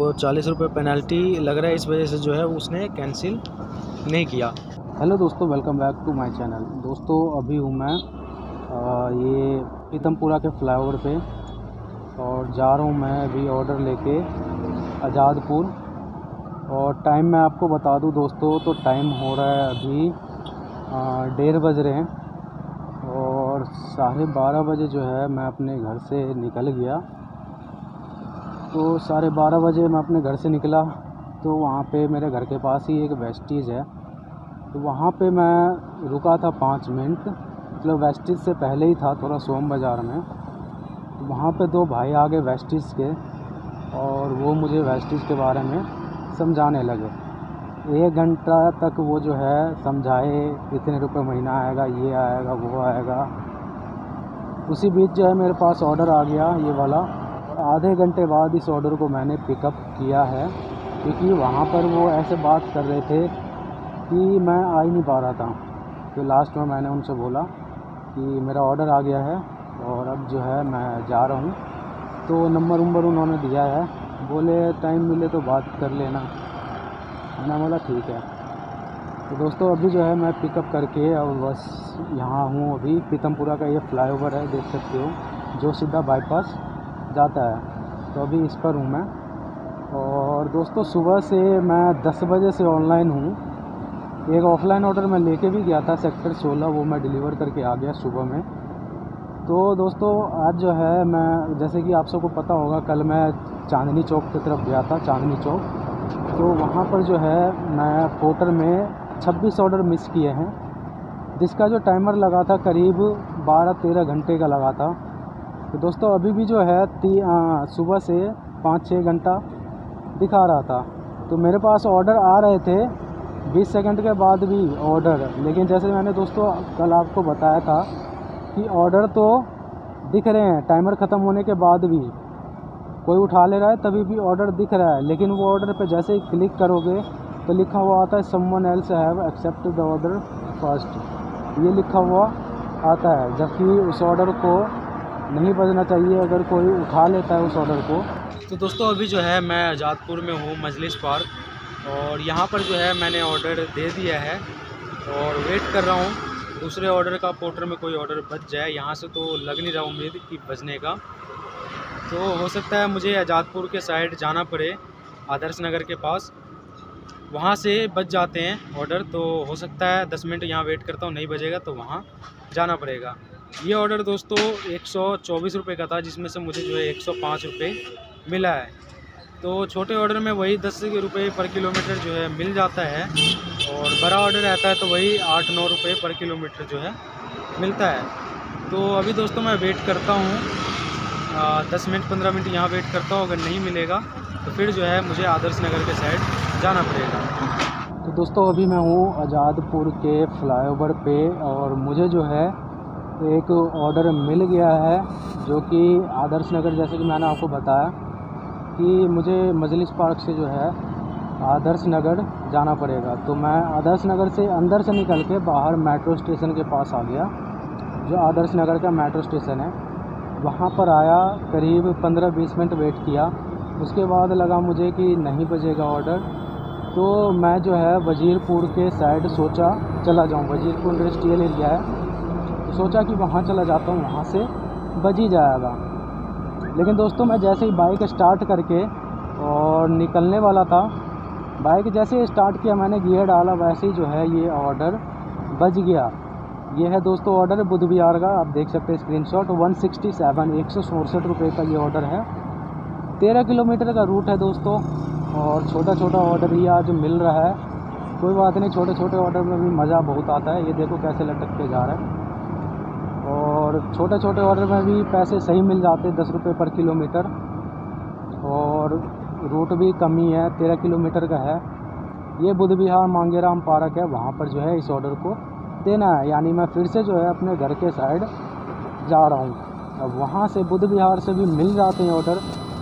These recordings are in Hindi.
तो 40 रुपये पेनल्टी लग रहा है, इस वजह से जो है उसने कैंसिल नहीं किया। हेलो दोस्तों, welcome back to my channel. दोस्तों अभी हूँ मैं ये पीतमपुरा के फ्लाईओवर पे और जा रहा हूँ मैं अभी ऑर्डर लेके आज़ादपुर। और टाइम मैं आपको बता दूँ दोस्तों, तो टाइम हो रहा है अभी 1:30 बज रहे हैं और 12:30 बजे जो है मैं अपने घर से निकल गया। तो 12:30 बजे मैं अपने घर से निकला तो वहाँ पे मेरे घर के पास ही एक वेस्टीज है, तो वहाँ पे मैं रुका था 5 मिनट, मतलब वेस्टीज से पहले ही था, थोड़ा सोम बाज़ार में। तो वहाँ पे 2 भाई आ गए वेस्टीज के और वो मुझे वेस्टीज के बारे में समझाने लगे। 1 घंटा तक वो जो है समझाए, इतने रुपए महीना आएगा, ये आएगा, वो आएगा। उसी बीच जो है मेरे पास ऑर्डर आ गया ये वाला। आधे घंटे बाद इस ऑर्डर को मैंने पिकअप किया है, क्योंकि वहाँ पर वो ऐसे बात कर रहे थे कि मैं आ ही नहीं पा रहा था। तो लास्ट में मैंने उनसे बोला कि मेरा ऑर्डर आ गया है और अब जो है मैं जा रहा हूँ। तो नंबर उन्होंने दिया है, बोले टाइम मिले तो बात कर लेना। मैंने बोला ठीक है। तो दोस्तों अभी जो है मैं पिकअप करके और बस यहाँ हूँ। अभी पीतमपुरा का ये फ्लाईओवर है, देख सकते हो, जो सीधा बाईपास जाता है। तो अभी इस पर हूँ मैं। और दोस्तों सुबह से मैं 10 बजे से ऑनलाइन हूँ। एक ऑफ़लाइन ऑर्डर मैं लेके भी गया था सेक्टर 16, वो मैं डिलीवर करके आ गया सुबह में। तो दोस्तों आज जो है मैं, जैसे कि आप सबको पता होगा, कल मैं चांदनी चौक की तरफ गया था, चांदनी चौक। तो वहाँ पर जो है मैं पोर्टर में 26 ऑर्डर मिस किए हैं, जिसका जो टाइमर लगा था करीब 12-13 घंटे का लगा था। तो दोस्तों अभी भी जो है सुबह से 5-6 घंटा दिखा रहा था। तो मेरे पास ऑर्डर आ रहे थे 20 सेकंड के बाद भी ऑर्डर, लेकिन जैसे मैंने दोस्तों कल आपको बताया था कि ऑर्डर तो दिख रहे हैं टाइमर ख़त्म होने के बाद भी, कोई उठा ले रहा है तभी भी ऑर्डर दिख रहा है, लेकिन वो ऑर्डर पे जैसे ही क्लिक करोगे तो लिखा हुआ आता है someone else have accepted the order first, ये लिखा हुआ आता है, जबकि उस ऑर्डर को नहीं बजना चाहिए अगर कोई उठा लेता है उस ऑर्डर को। तो दोस्तों अभी जो है मैं आज़ादपुर में हूँ, मजलिस पार्क, और यहाँ पर जो है मैंने ऑर्डर दे दिया है और वेट कर रहा हूँ दूसरे ऑर्डर का। पोर्टर में कोई ऑर्डर बच जाए, यहाँ से तो लग नहीं रहा उम्मीद कि बचने का। तो हो सकता है मुझे आज़ादपुर के साइड जाना पड़े, आदर्श नगर के पास, वहाँ से बच जाते हैं ऑर्डर। तो हो सकता है 10 मिनट यहाँ वेट करता हूँ, नहीं बजेगा तो वहाँ जाना पड़ेगा। ये ऑर्डर दोस्तों 124 रुपये का था, जिसमें से मुझे जो है 105 रुपये मिला है। तो छोटे ऑर्डर में वही 10 रुपये पर किलोमीटर जो है मिल जाता है, और बड़ा ऑर्डर रहता है तो वही 8-9 रुपये पर किलोमीटर जो है मिलता है। तो अभी दोस्तों मैं वेट करता हूँ 10 मिनट 15 मिनट यहाँ वेट करता हूँ। अगर नहीं मिलेगा तो फिर जो है मुझे आदर्श नगर के साइड जाना पड़ेगा। तो दोस्तों अभी मैं हूँ आज़ादपुर के फ्लाईओवर पे और मुझे जो है एक ऑर्डर मिल गया है, जो कि आदर्श नगर, जैसे कि मैंने आपको बताया कि मुझे मजलिस पार्क से जो है आदर्श नगर जाना पड़ेगा। तो मैं आदर्श नगर से अंदर से निकल के बाहर मेट्रो स्टेशन के पास आ गया, जो आदर्श नगर का मेट्रो स्टेशन है। वहाँ पर आया, करीब 15-20 मिनट वेट किया, उसके बाद लगा मुझे कि नहीं बजेगा ऑर्डर। तो मैं जो है वजीरपुर के साइड सोचा चला जाऊँ, वजीरपुर इंडस्ट्रियल एरिया है, तो सोचा कि वहाँ चला जाता हूँ, वहाँ से बज ही जाएगा। लेकिन दोस्तों मैं जैसे ही बाइक स्टार्ट करके और निकलने वाला था, बाइक जैसे ही स्टार्ट किया, मैंने गियर डाला, वैसे ही जो है ये ऑर्डर बज गया। ये है दोस्तों ऑर्डर बुध विहार का, आप देख सकते हैं स्क्रीनशॉट। 167 रुपये का ये ऑर्डर है। 13 किलोमीटर का रूट है दोस्तों, और छोटा छोटा ऑर्डर ही आज मिल रहा है। कोई बात नहीं, छोटे छोटे ऑर्डर में भी मज़ा बहुत आता है। ये देखो कैसे लटक के जा रहा है, और छोटे छोटे ऑर्डर में भी पैसे सही मिल जाते हैं, 10 रुपये पर किलोमीटर, और रूट भी कम ही है, 13 किलोमीटर का है। ये बुध विहार मांगेराम पार्क है, वहाँ पर जो है इस ऑर्डर को देना है। यानी मैं फिर से जो है अपने घर के साइड जा रहा हूँ। अब वहाँ से बुध विहार से भी मिल जाते हैं ऑर्डर,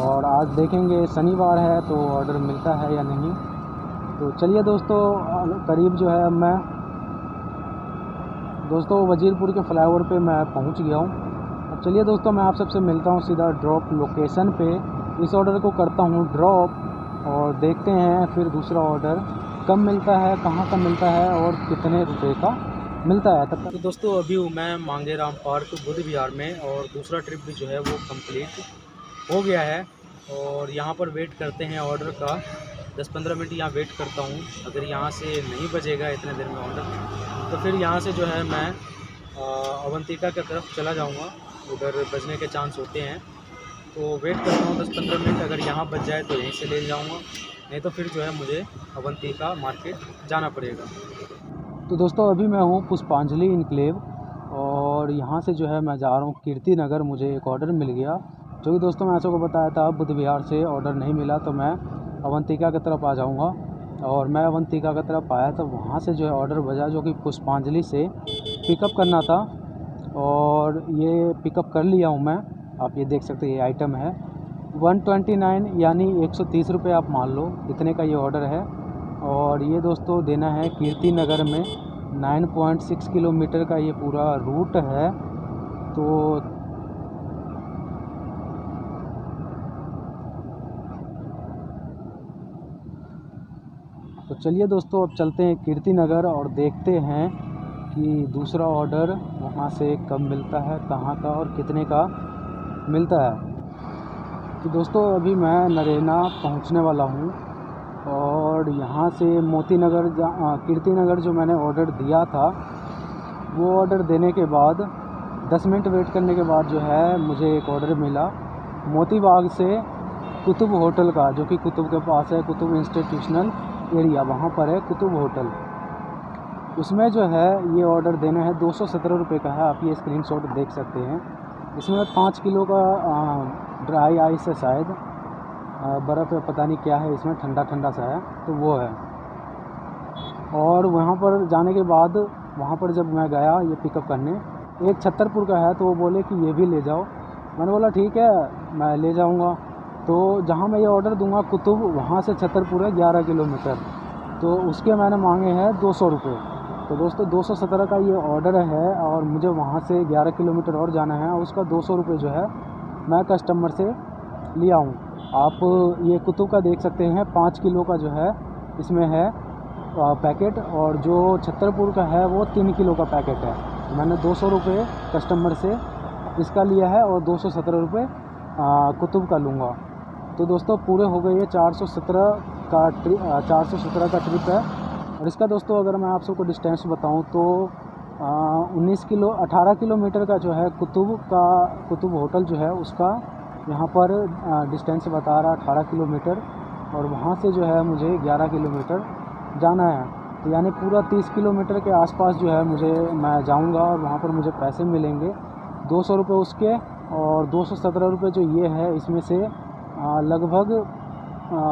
और आज देखेंगे शनिवार है तो ऑर्डर मिलता है या नहीं। तो चलिए दोस्तों, करीब जो है मैं दोस्तों वजीरपुर के फ्लाईओवर पे मैं पहुंच गया हूं। अब चलिए दोस्तों मैं आप सबसे मिलता हूं सीधा ड्रॉप लोकेशन पे। इस ऑर्डर को करता हूं ड्रॉप और देखते हैं फिर दूसरा ऑर्डर कब मिलता है, कहाँ का मिलता है और कितने रुपए का मिलता है। तब तो दोस्तों अभी हूँ मैं मांगेराम पार्क बुद्ध विहार में, और दूसरा ट्रिप भी जो है वो कंप्लीट हो गया है। और यहाँ पर वेट करते हैं ऑर्डर का, 10-15 मिनट यहाँ वेट करता हूँ। अगर यहाँ से नहीं बजेगा इतने देर में ऑर्डर, तो फिर यहाँ से जो है मैं अवंतिका की तरफ चला जाऊँगा, उधर बजने के चांस होते हैं। तो वेट करता हूँ 10-15 मिनट, अगर यहाँ बच जाए तो यहीं से ले जाऊँगा, नहीं तो फिर जो है मुझे अवंतिका मार्केट जाना पड़ेगा। तो दोस्तों अभी मैं हूँ पुष्पांजलि इनक्लेव, और यहाँ से जो है मैं जा रहा हूँ कीर्ति नगर। मुझे एक ऑर्डर मिल गया, जो कि दोस्तों मैं आपको बताया था बुद्ध विहार से ऑर्डर नहीं मिला तो मैं अवंतिका की तरफ आ जाऊँगा। और मैं अवंतिका की तरफ आया तो वहाँ से जो है ऑर्डर बजा, जो कि पुष्पांजलि से पिकअप करना था, और ये पिकअप कर लिया हूँ मैं। आप ये देख सकते हैं, ये आइटम है 129 यानी 130 रुपये आप मान लो, इतने का ये ऑर्डर है। और ये दोस्तों देना है कीर्ति नगर में, 9.6 किलोमीटर का ये पूरा रूट है। तो चलिए दोस्तों अब चलते हैं कीर्ति नगर और देखते हैं कि दूसरा ऑर्डर वहाँ से कब मिलता है, कहाँ का और कितने का मिलता है। तो दोस्तों अभी मैं नरेना पहुँचने वाला हूँ, और यहाँ से मोती नगर कीर्ति नगर जो मैंने ऑर्डर दिया था, वो ऑर्डर देने के बाद 10 मिनट वेट करने के बाद जो है मुझे एक ऑर्डर मिला मोती बाग से कुतुब होटल का, जो कि कुतुब के पास है, कुतुब इंस्टीट्यूशनल एरिया, वहाँ पर है कुतुब होटल। उसमें जो है ये ऑर्डर देना है 217 रुपये का है। आप ये स्क्रीनशॉट देख सकते हैं। इसमें 5 किलो का ड्राई आइस है, शायद बर्फ़ है, पता नहीं क्या है, इसमें ठंडा ठंडा सा है, तो वो है। और वहाँ पर जाने के बाद, वहाँ पर जब मैं गया ये पिकअप करने, एक छतरपुर का है, तो वो बोले कि ये भी ले जाओ। मैंने बोला ठीक है मैं ले जाऊँगा। तो जहाँ मैं ये ऑर्डर दूंगा कुतुब, वहाँ से छतरपुर है 11 किलोमीटर, तो उसके मैंने मांगे हैं 200 रुपये। तो दोस्तों 217 का ये ऑर्डर है, और मुझे वहाँ से 11 किलोमीटर और जाना है, उसका 200 रुपये जो है मैं कस्टमर से लिया हूँ। आप ये कुतुब का देख सकते हैं, 5 किलो का जो है इसमें है पैकेट, और जो छतरपुर का है वो 3 किलो का पैकेट है। तो मैंने 200 रुपये कस्टमर से इसका लिया है, और 217 रुपये कुतुब का लूँगा। तो दोस्तों पूरे हो गए ये 417 का ट्रिप है। और इसका दोस्तों अगर मैं आप सबको डिस्टेंस बताऊं तो 18 किलोमीटर का जो है कुतुब होटल जो है उसका यहाँ पर डिस्टेंस बता रहा 18 किलोमीटर, और वहाँ से जो है मुझे 11 किलोमीटर जाना है। तो यानी पूरा 30 किलोमीटर के आसपास जो है मैं जाऊँगा, और वहाँ पर मुझे पैसे मिलेंगे 200 रुपये उसके, और 217 रुपये जो ये है इसमें से लगभग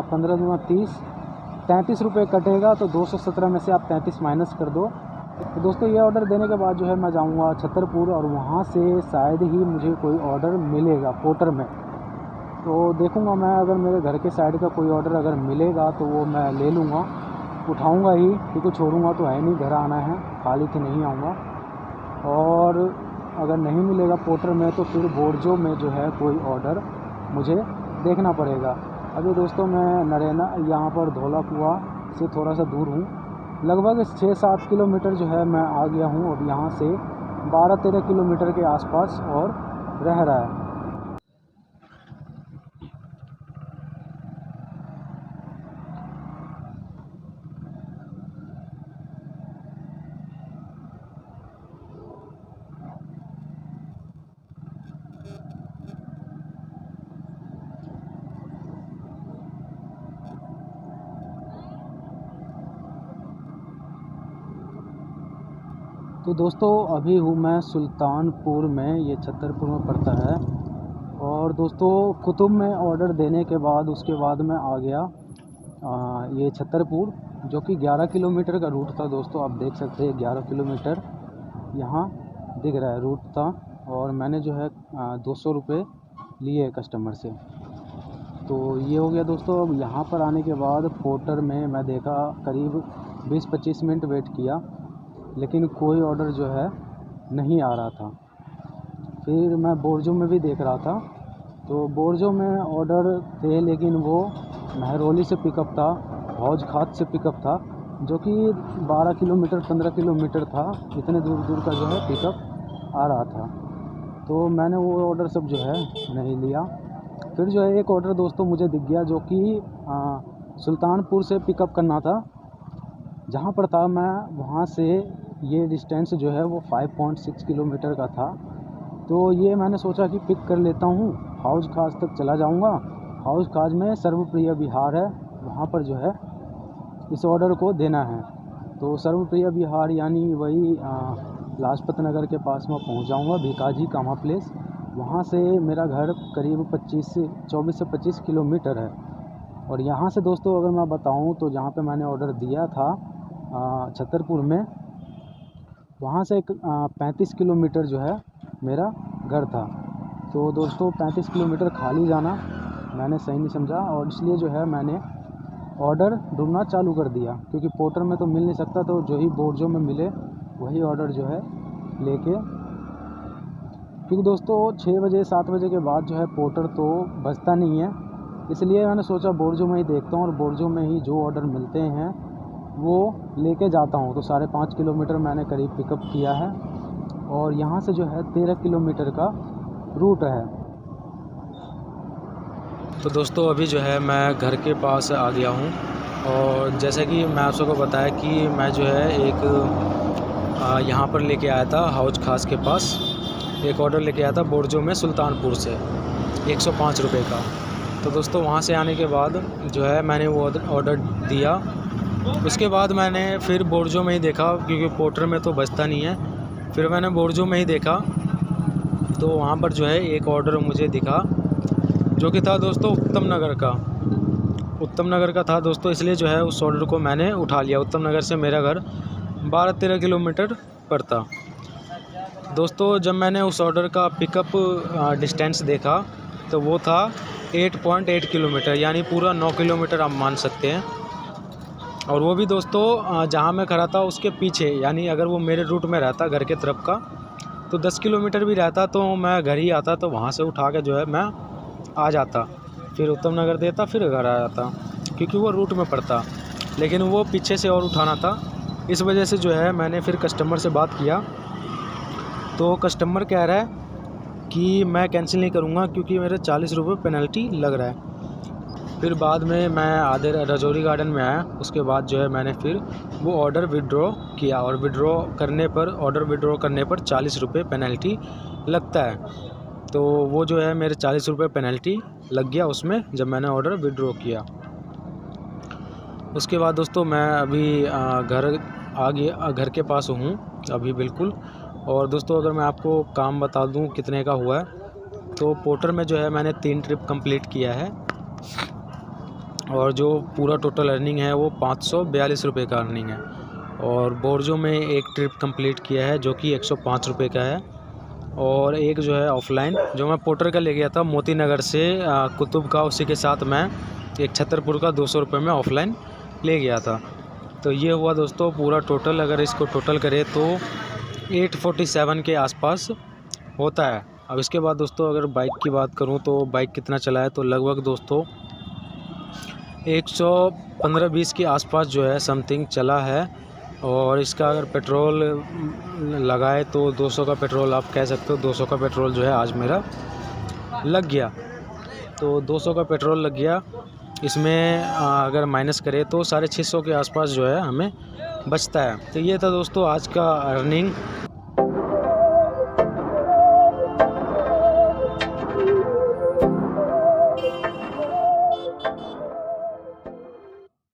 15 दूना 30, 33 रुपये कटेगा। तो 217 में से आप 33 माइनस कर दो। तो दोस्तों ये ऑर्डर देने के बाद जो है मैं जाऊंगा छतरपुर, और वहाँ से शायद ही मुझे कोई ऑर्डर मिलेगा पोर्टर में। तो देखूंगा मैं, अगर मेरे घर के साइड का कोई ऑर्डर अगर मिलेगा तो वो मैं ले लूँगा, उठाऊँगा ही, क्योंकि छोड़ूंगा तो है नहीं, घर आना है, खाली तो नहीं आऊँगा। और अगर नहीं मिलेगा पोर्टर में तो फिर बोर्जो में जो है कोई ऑर्डर मुझे देखना पड़ेगा। अभी दोस्तों मैं नरेना यहाँ पर धौला कुआं से थोड़ा सा दूर हूँ, लगभग 6-7 किलोमीटर जो है मैं आ गया हूँ। और यहाँ से 12-13 किलोमीटर के आसपास और रह रहा है। तो दोस्तों अभी हूँ मैं सुल्तानपुर में, ये छतरपुर में पड़ता है। और दोस्तों कुतुब में ऑर्डर देने के बाद उसके बाद मैं आ गया ये छतरपुर, जो कि 11 किलोमीटर का रूट था। दोस्तों आप देख सकते हैं 11 किलोमीटर यहाँ दिख रहा है रूट था, और मैंने जो है 200 रुपये लिए कस्टमर से। तो ये हो गया दोस्तों। अब यहाँ पर आने के बाद पोर्टर में मैं देखा, करीब 20-25 मिनट वेट किया, लेकिन कोई ऑर्डर जो है नहीं आ रहा था। फिर मैं बोर्जो में भी देख रहा था, तो बोर्जो में ऑर्डर थे, लेकिन वो महरौली से पिकअप था, हौज खास से पिकअप था, जो कि 12 किलोमीटर 15 किलोमीटर था। इतने दूर दूर का जो है पिकअप आ रहा था। तो मैंने वो ऑर्डर सब जो है नहीं लिया। फिर जो है एक ऑर्डर दोस्तों मुझे दिख गया, जो कि सुल्तानपुर से पिकअप करना था। जहाँ पर था मैं, वहाँ से ये डिस्टेंस जो है वो 5.6 किलोमीटर का था। तो ये मैंने सोचा कि पिक कर लेता हूँ, हौज खास तक चला जाऊँगा। हौज खास में सर्वप्रिय विहार है, वहाँ पर जो है इस ऑर्डर को देना है। तो सर्वप्रिय विहार यानी वही लाजपत नगर के पास में पहुँच जाऊँगा, भिकाजी कामा प्लेस। वहाँ से मेरा घर करीब 24 से 25 किलोमीटर है। और यहाँ से दोस्तों अगर मैं बताऊँ तो जहाँ पे मैंने ऑर्डर दिया था छतरपुर में, वहाँ से 35 किलोमीटर जो है मेरा घर था। तो दोस्तों 35 किलोमीटर खाली जाना मैंने सही नहीं समझा, और इसलिए जो है मैंने ऑर्डर ढूंढना चालू कर दिया, क्योंकि पोर्टर में तो मिल नहीं सकता। तो जो ही बोर्जो में मिले वही ऑर्डर जो है लेके, क्योंकि दोस्तों 6 बजे 7 बजे के बाद जो है पोर्टर तो बचता नहीं है। इसलिए मैंने सोचा बोर्जो में ही देखता हूँ, और बोर्जो में ही जो ऑर्डर मिलते हैं वो लेके जाता हूँ। तो 5.5 किलोमीटर मैंने करीब पिकअप किया है, और यहाँ से जो है 13 किलोमीटर का रूट है। तो दोस्तों अभी जो है मैं घर के पास आ गया हूँ, और जैसे कि मैं आप सबको बताया कि मैं जो है एक यहाँ पर लेके आया था हौज खास के पास, एक ऑर्डर लेके आया था बोर्जो में सुल्तानपुर से 105 रुपये का। तो दोस्तों वहाँ से आने के बाद जो है मैंने वो ऑर्डर दिया। उसके बाद मैंने फिर बोर्जो में ही देखा, क्योंकि पोर्टर में तो बचता नहीं है। फिर मैंने बोर्जो में ही देखा, तो वहाँ पर जो है एक ऑर्डर मुझे दिखा, जो कि था दोस्तों उत्तम नगर का था दोस्तों। इसलिए जो है उस ऑर्डर को मैंने उठा लिया। उत्तम नगर से मेरा घर 12-13 किलोमीटर पड़ता। दोस्तों जब मैंने उस ऑर्डर का पिकअप डिस्टेंस देखा तो वो था 8.8 किलोमीटर, यानी पूरा 9 किलोमीटर आप मान सकते हैं। और वो भी दोस्तों जहाँ मैं खड़ा था उसके पीछे, यानी अगर वो मेरे रूट में रहता घर के तरफ का तो 10 किलोमीटर भी रहता तो मैं घर ही आता। तो वहाँ से उठा के जो है मैं आ जाता, फिर उत्तम नगर देता, फिर घर आ जाता, क्योंकि वो रूट में पड़ता। लेकिन वो पीछे से और उठाना था, इस वजह से जो है मैंने फिर कस्टमर से बात किया। तो कस्टमर कह रहा है कि मैं कैंसिल नहीं करूँगा, क्योंकि मेरे 40 रुपये पेनल्टी लग रहा है। फिर बाद में मैं आधे राजौरी गार्डन में आया। उसके बाद जो है मैंने फिर वो ऑर्डर विड्रॉ किया, और ऑर्डर विड्रॉ करने पर 40 रुपये पेनल्टी लगता है। तो वो जो है मेरे 40 रुपये पेनल्टी लग गया उसमें, जब मैंने ऑर्डर विड्रॉ किया। उसके बाद दोस्तों मैं अभी घर के पास हूँ अभी बिल्कुल। और दोस्तों अगर मैं आपको काम बता दूँ कितने का हुआ है, तो पोर्टर में जो है मैंने 3 ट्रिप कंप्लीट किया है, और जो पूरा टोटल अर्निंग है वो 542 रुपये का अर्निंग है। और बोर्जो में एक ट्रिप कंप्लीट किया है, जो कि 105 रुपये का है। और एक जो है ऑफलाइन जो मैं पोर्टर का ले गया था मोती नगर से कुतुब का, उसी के साथ मैं एक छतरपुर का 200 रुपये में ऑफलाइन ले गया था। तो ये हुआ दोस्तों पूरा टोटल। अगर इसको टोटल करें तो 847 के आसपास होता है। अब इसके बाद दोस्तों अगर बाइक की बात करूं तो बाइक कितना चला है, तो लगभग दोस्तों 115-20 के आसपास जो है समथिंग चला है। और इसका अगर पेट्रोल लगाए तो 200 का पेट्रोल आप कह सकते हो, 200 का पेट्रोल जो है आज मेरा लग गया। तो 200 का पेट्रोल लग गया। इसमें अगर माइनस करें तो 650 के आसपास जो है हमें बचता है। तो ये था दोस्तों आज का अर्निंग।